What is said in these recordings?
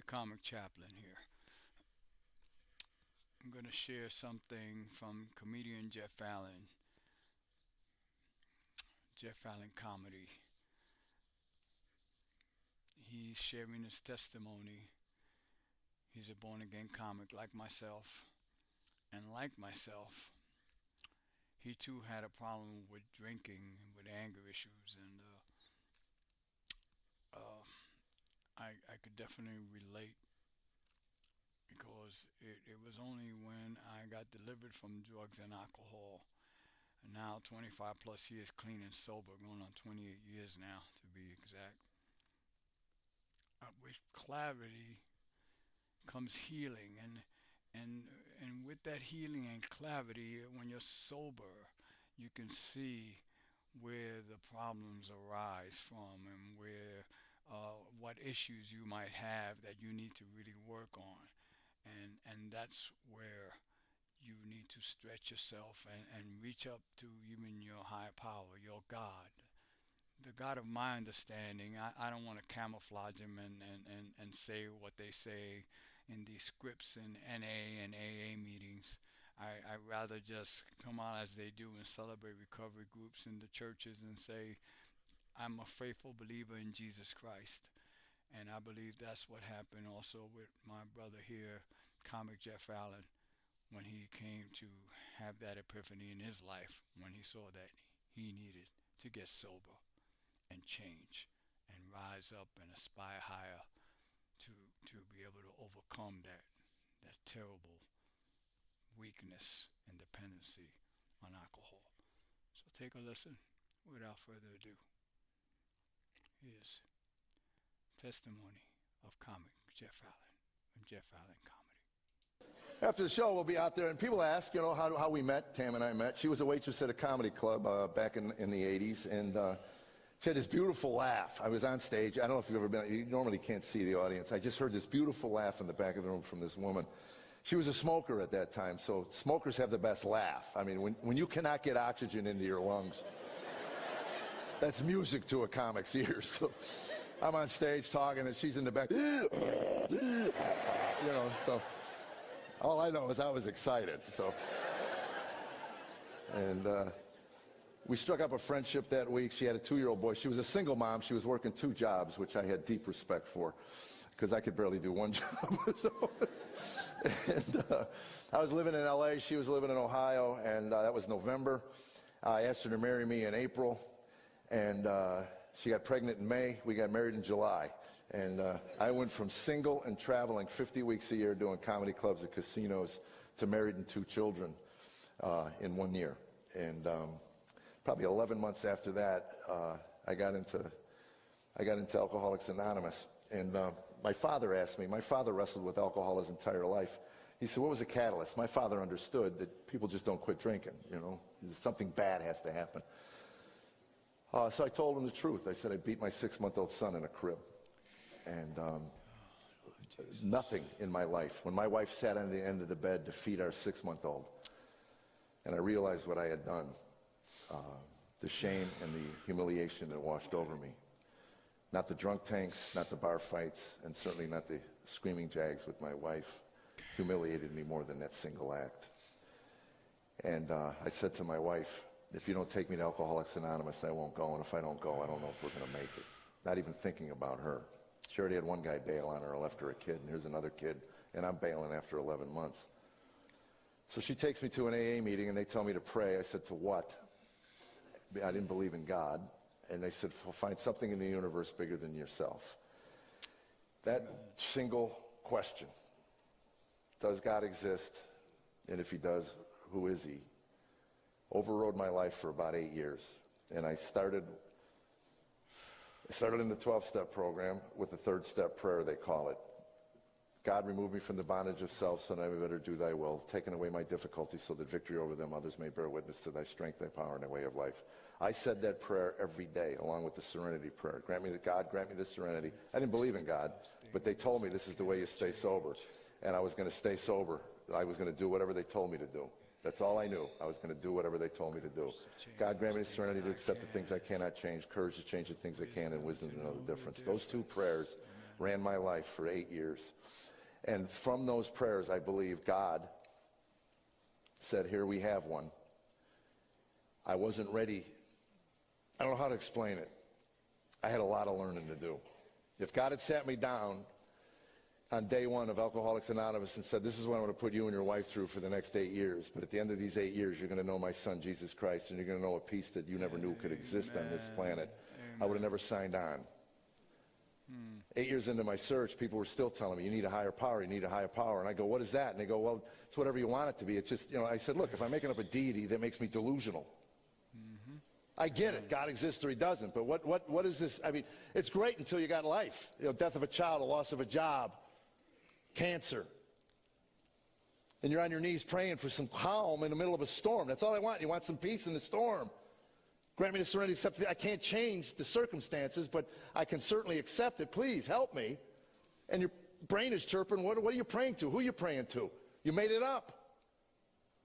comic chaplain here. I'm going to share something from comedian Jeff Allen Comedy. He's sharing his testimony. He's a born again comic like myself. And like myself, he too had a problem with drinking, with anger issues, and I could definitely relate because it was only when I got delivered from drugs and alcohol. And now 25 plus years clean and sober, going on 28 years now to be exact. With clarity comes healing, and with that healing and clarity, when you're sober, you can see where the problems arise from and where what issues you might have that you need to really work on, and that's where you need to stretch yourself and reach up to even your higher power, your God, the God of my understanding. I don't want to camouflage him and say what they say in these scripts in NA and AA meetings. I rather just come out as they do and celebrate recovery groups in the churches and say, I'm a faithful believer in Jesus Christ. And I believe that's what happened also with my brother here, comic Jeff Allen, when he came to have that epiphany in his life, when he saw that he needed to get sober and change and rise up and aspire higher to be able to overcome that terrible weakness and dependency on alcohol. So take a listen. Without further ado, here's testimony of comic Jeff Allen from Jeff Allen Comedy. After the show, we'll be out there, and people ask, how we met. Tam and I met. She was a waitress at a comedy club back in the 80s, and she had this beautiful laugh. I was on stage. I don't know if you've ever been. You normally can't see the audience. I just heard this beautiful laugh in the back of the room from this woman. She was a smoker at that time, so smokers have the best laugh. I mean, when you cannot get oxygen into your lungs, that's music to a comic's ears. So I'm on stage talking, and she's in the back. So all I know is I was excited. So, and we struck up a friendship that week. She had a 2-year-old boy. She was a single mom. She was working 2 jobs, which I had deep respect for, because I could barely do 1 job. I was living in LA. She was living in Ohio, and that was November. I asked her to marry me in April, and she got pregnant in May. We got married in July. And I went from single and traveling 50 weeks a year doing comedy clubs and casinos to married and 2 children in 1 year. And probably 11 months after that, I got into Alcoholics Anonymous. And my father asked me. My father wrestled with alcohol his entire life. He said, "What was the catalyst?" My father understood that people just don't quit drinking. Something bad has to happen. So I told him the truth. I said I beat my 6-month-old son in a crib. And nothing in my life. When my wife sat on the end of the bed to feed our 6-month-old, and I realized what I had done, the shame and the humiliation that washed over me. Not the drunk tanks, not the bar fights, and certainly not the screaming jags with my wife humiliated me more than that single act. And I said to my wife, if you don't take me to Alcoholics Anonymous, I won't go, and if I don't go, I don't know if we're going to make it. Not even thinking about her. She already had one guy bail on her, left her a kid, and here's another kid, and I'm bailing after 11 months. So she takes me to an AA meeting, and they tell me to pray. I said, to what? I didn't believe in God. And they said, well, find something in the universe bigger than yourself. That single question, does God exist? And if he does, who is he? Overrode my life for about 8 years. And I started in the 12-step program with the 3rd-step prayer, they call it. God, remove me from the bondage of self, so that I may better do thy will, taking away my difficulties so that victory over them others may bear witness to thy strength, thy power, and thy way of life. I said that prayer every day, along with the serenity prayer. Grant me the serenity. I didn't believe in God, but they told me this is the way you stay sober. And I was going to stay sober. I was going to do whatever they told me to do. That's all I knew. I was going to do whatever they told me to do. God, grant me the serenity to accept the things I cannot change, courage to change the things I can, and wisdom to know the difference. Those 2 prayers ran my life for 8 years. And from those prayers, I believe God said, here we have one. I wasn't ready. I don't know how to explain it. I had a lot of learning to do. If God had sat me down on day one of Alcoholics Anonymous and said, this is what I'm going to put you and your wife through for the next 8 years, but at the end of these 8 years, you're going to know my son, Jesus Christ, and you're going to know a peace that you never knew could exist on this planet, I would have never signed on. 8 years into my search, people were still telling me, you need a higher power, you need a higher power. And I go, what is that? And they go, well, it's whatever you want it to be. It's just, I said, look, if I'm making up a deity, that makes me delusional. I get it. God exists or he doesn't. But what is this? I mean, it's great until you got life. Death of a child, a loss of a job, cancer. And you're on your knees praying for some calm in the middle of a storm. That's all I want. You want some peace in the storm. Grant me the serenity to accept. I can't change the circumstances, but I can certainly accept it. Please help me. And your brain is chirping. What are you praying to? Who are you praying to? You made it up.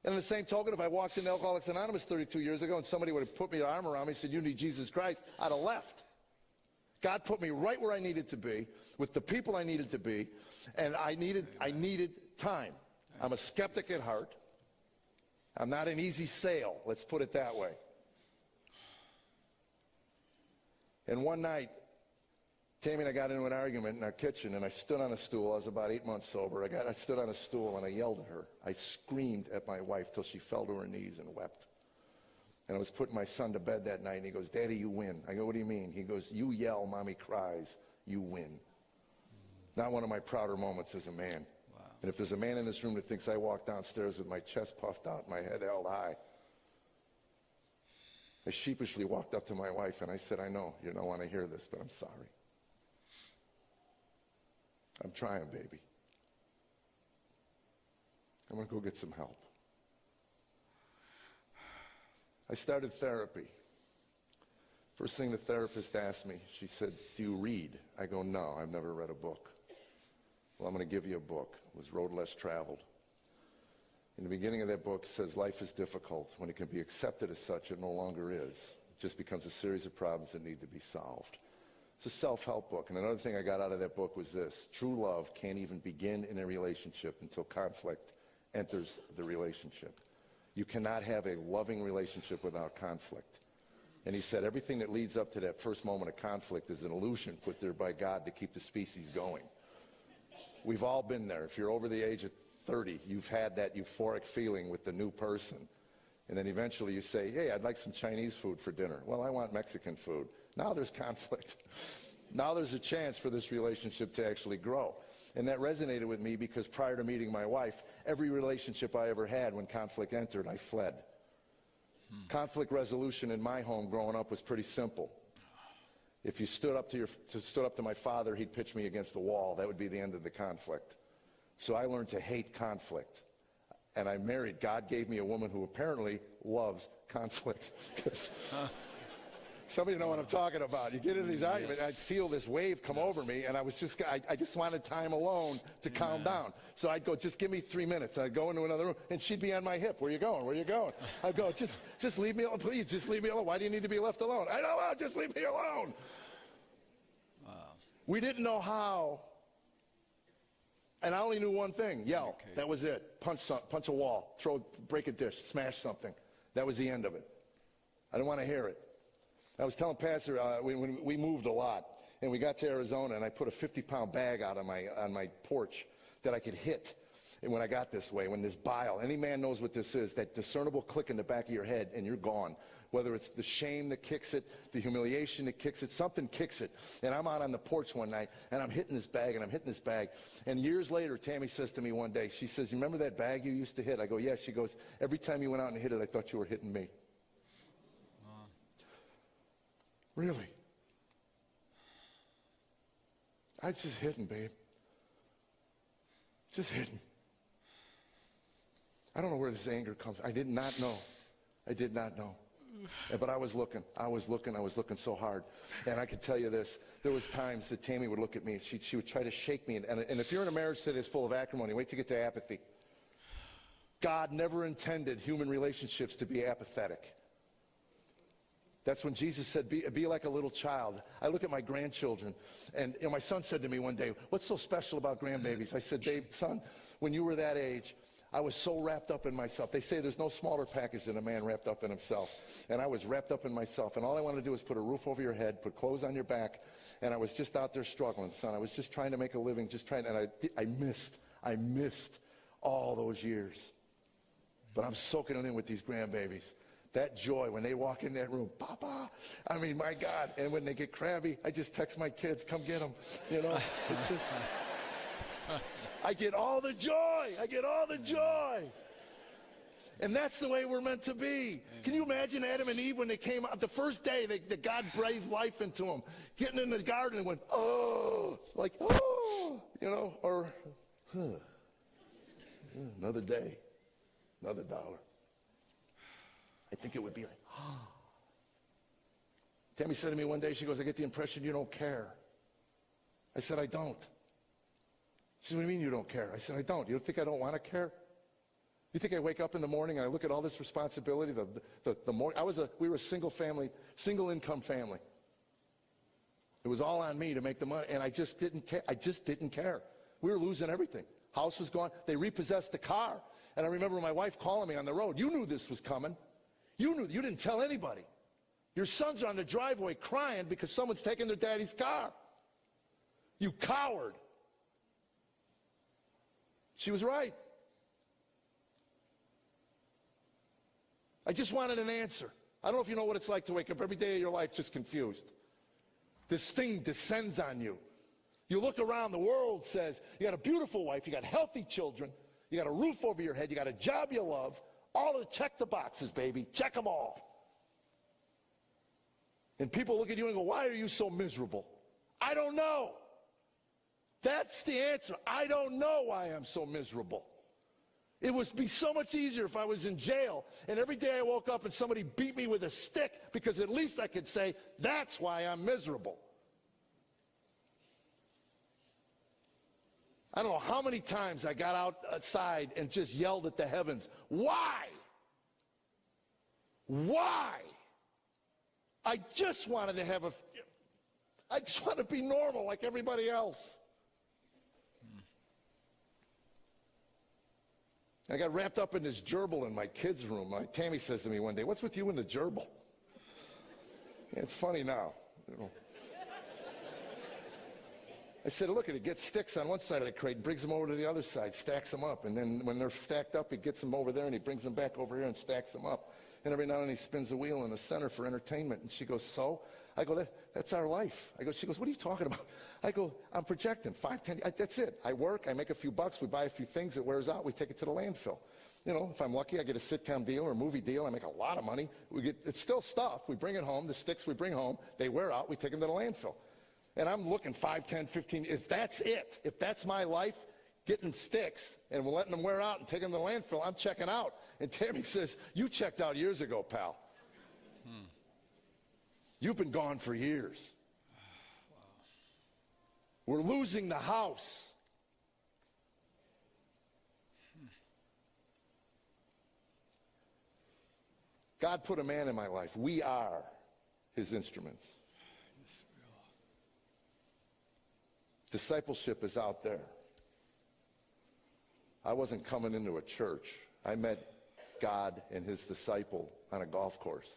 And in the same token, if I walked into Alcoholics Anonymous 32 years ago and somebody would have put me an arm around me and said, you need Jesus Christ, I'd have left. God put me right where I needed to be, with the people I needed to be, and I needed time. I'm a skeptic at heart. I'm not an easy sale, let's put it that way. And one night, Tami and I got into an argument in our kitchen, and I stood on a stool. I was about 8 months sober. I stood on a stool, and I yelled at her. I screamed at my wife till she fell to her knees and wept. And I was putting my son to bed that night, and he goes, Daddy, you win. I go, what do you mean? He goes, you yell, Mommy cries, you win. Not one of my prouder moments as a man. Wow. And if there's a man in this room that thinks I walked downstairs with my chest puffed out, my head held high, I sheepishly walked up to my wife, and I said, I know you don't want to hear this, but I'm sorry. I'm trying, baby. I'm going to go get some help. I started therapy. First thing the therapist asked me, she said, do you read? I go, no, I've never read a book. Well, I'm going to give you a book. It was Road Less Traveled. In the beginning of that book, it says life is difficult. When it can be accepted as such, it no longer is. It just becomes a series of problems that need to be solved. It's a self-help book. And another thing I got out of that book was this. True love can't even begin in a relationship until conflict enters the relationship. You cannot have a loving relationship without conflict. And he said everything that leads up to that first moment of conflict is an illusion put there by God to keep the species going. We've all been there. If you're over the age of 30, you've had that euphoric feeling with the new person. And then eventually you say, hey, I'd like some Chinese food for dinner. Well, I want Mexican food. Now there's conflict. Now there's a chance for this relationship to actually grow. And that resonated with me because prior to meeting my wife, every relationship I ever had, when conflict entered, I fled. Conflict resolution in my home growing up was pretty simple. If you stood up to my father, he'd pitch me against the wall. That would be the end of the conflict. So I learned to hate conflict. And I married. God gave me a woman who apparently loves conflict. Somebody know what I'm talking about. You get into these arguments, I'd feel this wave come over me, and I just wanted time alone to calm down. So I'd go, just give me 3 minutes. And I'd go into another room, and she'd be on my hip. Where you going? Where you going? I'd go, just leave me alone, please. Just leave me alone. Why do you need to be left alone? I don't know. Just leave me alone. Wow. We didn't know how. And I only knew one thing, yell. Okay. That was it. Punch a wall, break a dish, smash something. That was the end of it. I didn't want to hear it. I was telling Pastor, when we moved a lot, and we got to Arizona, and I put a 50-pound bag out on my porch that I could hit. And when I got this way, when this bile, any man knows what this is, that discernible click in the back of your head, and you're gone. Whether it's the shame that kicks it, the humiliation that kicks it, something kicks it. And I'm out on the porch one night, and I'm hitting this bag, and I'm hitting this bag. And years later, Tami says to me one day, she says, you remember that bag you used to hit? I go, yeah. She goes, every time you went out and hit it, I thought you were hitting me. Really? I was just hitting, babe. Just hitting. I don't know where this anger comes from. I did not know. I did not know. But I was looking so hard. And I can tell you this, there was times that Tami would look at me, and she would try to shake me. And if you're in a marriage that is full of acrimony, wait till you get to apathy. God never intended human relationships to be apathetic. That's when Jesus said, be like a little child. I look at my grandchildren, and my son said to me one day, what's so special about grandbabies? I said, babe, son, when you were that age, I was so wrapped up in myself. They say there's no smaller package than a man wrapped up in himself. And I was wrapped up in myself, and all I wanted to do was put a roof over your head, put clothes on your back, and I was just out there struggling, son. I was just trying to make a living, and I missed all those years. But I'm soaking it in with these grandbabies. That joy when they walk in that room, Papa, I mean, my God. And when they get crabby, I just text my kids, come get them. You know, it's just, I get all the joy. I get all the joy. And that's the way we're meant to be. Can you imagine Adam and Eve when they came out, the first day that God breathed life into them, getting in the garden and went, oh, like, oh, you know, or, another day, another dollar. I think it would be like, oh. Tammy said to me one day, she goes, I get the impression you don't care. I said, I don't. She said, what do you mean you don't care? I said, I don't. You think I don't want to care? You think I wake up in the morning and I look at all this responsibility? We were a single income family. It was all on me to make the money, and I just didn't care. I just didn't care. We were losing everything. House was gone. They repossessed the car. And I remember my wife calling me on the road. You knew this was coming. You knew. You didn't tell anybody. Your sons are on the driveway crying because someone's taking their daddy's car. You coward. She was right. I just wanted an answer. I don't know if you know what it's like to wake up every day of your life just confused. This thing descends on you. You look around, the world says, you got a beautiful wife, you got healthy children, you got a roof over your head, you got a job you love, check the boxes, baby, check them all. And people look at you and go, why are you so miserable? I don't know. That's the answer. I don't know why I'm so miserable. It would be so much easier if I was in jail and every day I woke up and somebody beat me with a stick, because at least I could say, that's why I'm miserable. I don't know how many times I got outside and just yelled at the heavens, why? Why? I just wanted to I just want to be normal like everybody else. I got wrapped up in this gerbil in my kids' room. Tammy says to me one day, what's with you and the gerbil? Yeah, it's funny now. You know. I said, look, it gets sticks on one side of the crate and brings them over to the other side, stacks them up. And then when they're stacked up, he gets them over there and he brings them back over here and stacks them up. And every now and then he spins a wheel in the center for entertainment. And she goes, so? I go, that's our life. She goes, what are you talking about? I go, I'm projecting 5, 10, that's it. I work, I make a few bucks, we buy a few things, it wears out, we take it to the landfill. You know, if I'm lucky, I get a sitcom deal or a movie deal, I make a lot of money. It's still stuff, we bring it home, the sticks we bring home, they wear out, we take them to the landfill. And I'm looking 5, 10, 15, if that's it, if that's my life, getting sticks and letting them wear out and taking them to the landfill, I'm checking out. And Tammy says, you checked out years ago, pal. You've been gone for years. We're losing the house. God put a man in my life. We are his instruments. Discipleship is out there. I wasn't coming into a church. I met God and his disciple on a golf course.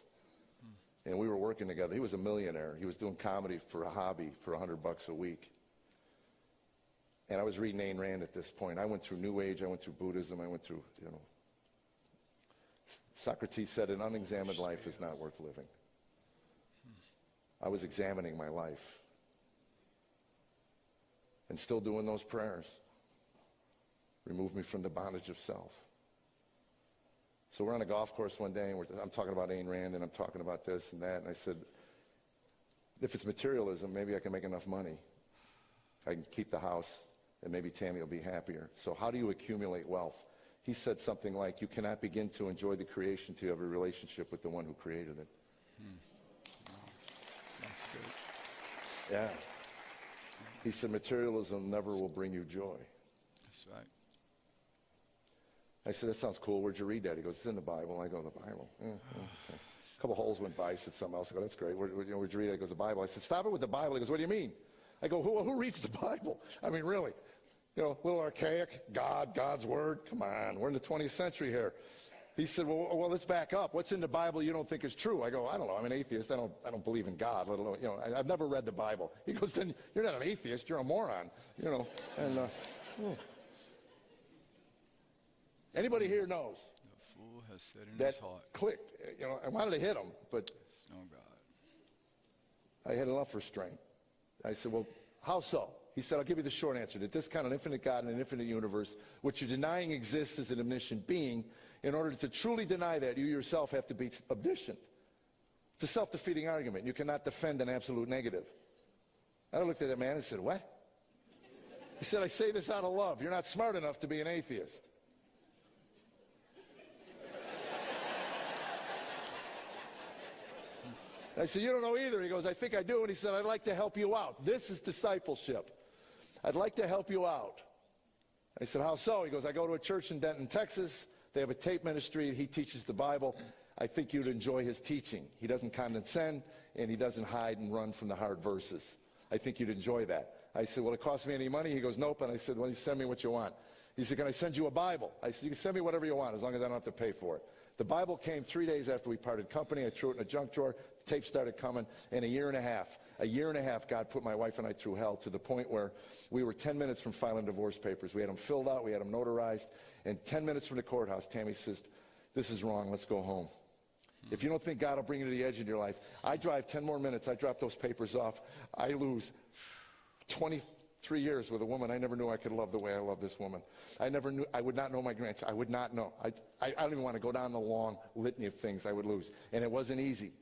And we were working together. He was a millionaire. He was doing comedy for a hobby for $100 a week. And I was reading Ayn Rand at this point. I went through New Age. I went through Buddhism. I went through, Socrates said an unexamined life is not worth living. I was examining my life. And still doing those prayers. Remove me from the bondage of self. So we're on a golf course one day, and I'm talking about Ayn Rand, and I'm talking about this and that, and I said, if it's materialism, maybe I can make enough money. I can keep the house, and maybe Tammy will be happier. So how do you accumulate wealth? He said something like, you cannot begin to enjoy the creation till you have a relationship with the one who created it. Wow. That's good. Yeah. He said, materialism never will bring you joy. That's right. I said, that sounds cool. Where'd you read that? He goes, it's in the Bible. I go, the Bible. Okay. A couple holes went by. He said something else. I go, that's great. Where'd you read it? He goes, the Bible. I said, stop it with the Bible. He goes, what do you mean? I go, who reads the Bible? I mean, really? You know, a little archaic. God's word. Come on, we're in the 20th century here. He said, well, let's back up. What's in the Bible you don't think is true? I go, I don't know. I'm an atheist. I don't believe in God. Let alone, I've never read the Bible. He goes, then you're not an atheist. You're a moron. And anybody here knows The fool has said in that his heart, clicked. I wanted to hit him, but "There's no God." I had enough restraint. I said, well, how so? He said, I'll give you the short answer. To discount an infinite God and an infinite universe, what you're denying exists as an omniscient being, in order to truly deny that, you yourself have to be omniscient. It's a self-defeating argument. You cannot defend an absolute negative. I looked at that man and said, what? He said, I say this out of love. You're not smart enough to be an atheist. I said, you don't know either. He goes, I think I do. And he said, I'd like to help you out. This is discipleship. I'd like to help you out. I said, how so? He goes, I go to a church in Denton, Texas. They have a tape ministry. He teaches the Bible. I think you'd enjoy his teaching. He doesn't condescend, and he doesn't hide and run from the hard verses. I think you'd enjoy that. I said, will it cost me any money? He goes, nope. And I said, well, you send me what you want. He said, can I send you a Bible? I said, you can send me whatever you want, as long as I don't have to pay for it. The Bible came 3 days after we parted company. I threw it in a junk drawer. The tape started coming. In a year and a half, God put my wife and I through hell, to the point where we were 10 minutes from filing divorce papers. We had them filled out. We had them notarized. And 10 minutes from the courthouse, Tammy says, this is wrong. Let's go home. If you don't think God will bring you to the edge of your life, I drive 10 more minutes. I drop those papers off. I lose 23 years with a woman I never knew I could love the way I love this woman. I never knew. I would not know my grandchild. I would not know. I don't even want to go down the long litany of things I would lose. And it wasn't easy.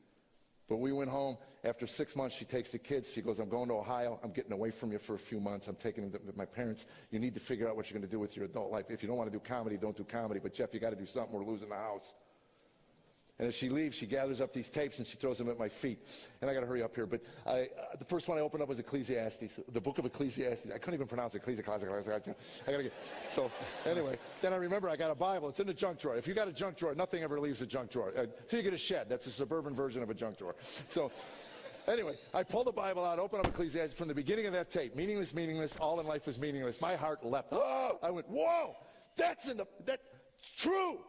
But we went home. After 6 months, she takes the kids. She goes, I'm going to Ohio. I'm getting away from you for a few months. I'm taking them to my parents. You need to figure out what you're going to do with your adult life. If you don't want to do comedy, don't do comedy. But, Jeff, you got to do something. We're losing the house. And as she leaves, she gathers up these tapes and she throws them at my feet. And I got to hurry up here. But the first one I opened up was Ecclesiastes, the book of Ecclesiastes. I couldn't even pronounce Ecclesiastes. So anyway, then I remember I got a Bible. It's in the junk drawer. If you got a junk drawer, nothing ever leaves the junk drawer. Until you get a shed. That's a suburban version of a junk drawer. So anyway, I pulled the Bible out, opened up Ecclesiastes from the beginning of that tape. Meaningless, meaningless. All in life is meaningless. My heart leapt. Oh! I went, whoa! That's true.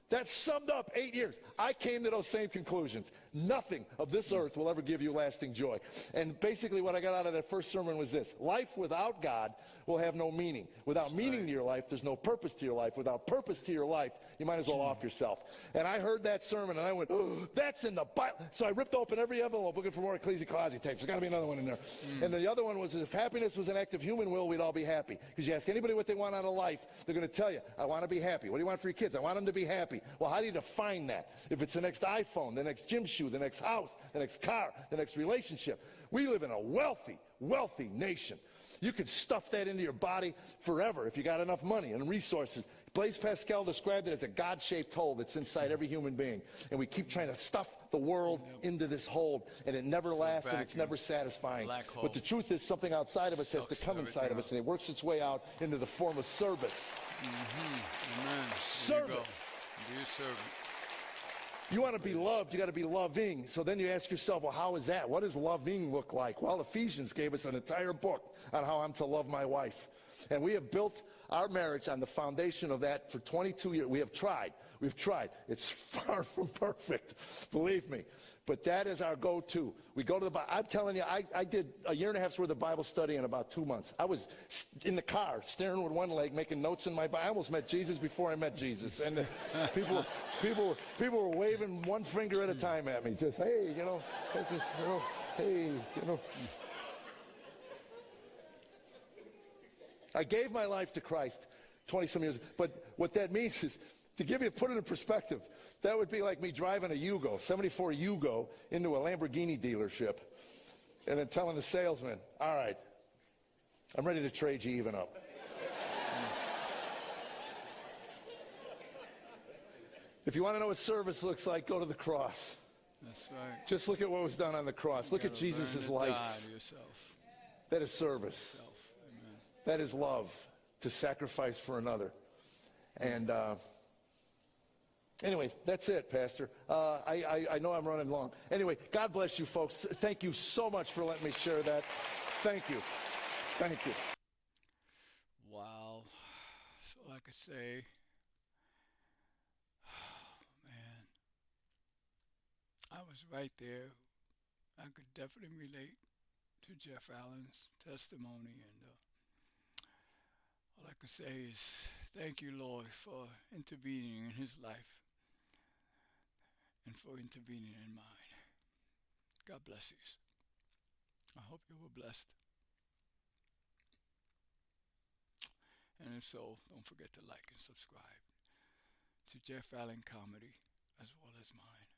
That summed up 8 years. I came to those same conclusions. Nothing of this earth will ever give you lasting joy. And basically what I got out of that first sermon was this. Life without God will have no meaning. Without meaning to your life, there's no purpose to your life. Without purpose to your life, you might as well off yourself. And I heard that sermon and I went, oh, that's in the Bible. So I ripped open every envelope looking for more Ecclesiastes tapes. There's got to be another one in there. And the other one was, if happiness was an act of human will, we'd all be happy. Because you ask anybody what they want out of life, they're going to tell you, I want to be happy. What do you want for your kids? I want them to be happy. Well, how do you define that? If it's the next iPhone, the next gym shoe, the next house, the next car, the next relationship. We live in a wealthy, wealthy nation. You could stuff that into your body forever if you got enough money and resources. Blaise Pascal described it as a God-shaped hole that's inside every human being. And we keep trying to stuff the world into this hole, and it never lasts and it's never satisfying. But the truth is, something outside of us has to come inside of us, and it works its way out into the form of service. Amen. Service. Dear servant. You want to be loved, you got to be loving. So then you ask yourself, well, how is that? What does loving look like? Well, Ephesians gave us an entire book on how I'm to love my wife. And we have built our marriage on the foundation of that for 22 years. We have tried. We've tried. It's far from perfect, believe me. But that is our go-to. We go to the Bible. I'm telling you, I did a year and a half's worth of Bible study in about 2 months. I was in the car, staring with one leg, making notes in my Bible. I almost met Jesus before I met Jesus. And people were waving one finger at a time at me. Just, hey, hey. I gave my life to Christ 20-some years. But what that means is, to put it in perspective, that would be like me driving a Yugo, 74 Yugo, into a Lamborghini dealership and then telling the salesman, all right, I'm ready to trade you even up. If you want to know what service looks like, go to the cross. That's right. Just look at what was done on the cross. Look at Jesus' life. That is service. Amen. That is love, to sacrifice for another. And Anyway, that's it, Pastor. I know I'm running long. Anyway, God bless you folks. Thank you so much for letting me share that. Thank you. Thank you. Wow. So like I say, man, I was right there. I could definitely relate to Jeff Allen's testimony, and all I could say is thank you, Lord, for intervening in his life and for intervening in mine. God bless you. I hope you were blessed. And if so, don't forget to like and subscribe to Jeff Allen Comedy as well as mine,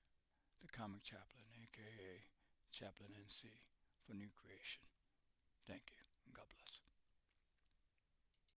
the Comic Chaplain, aka Chaplain NC, for new creation. Thank you, and God bless.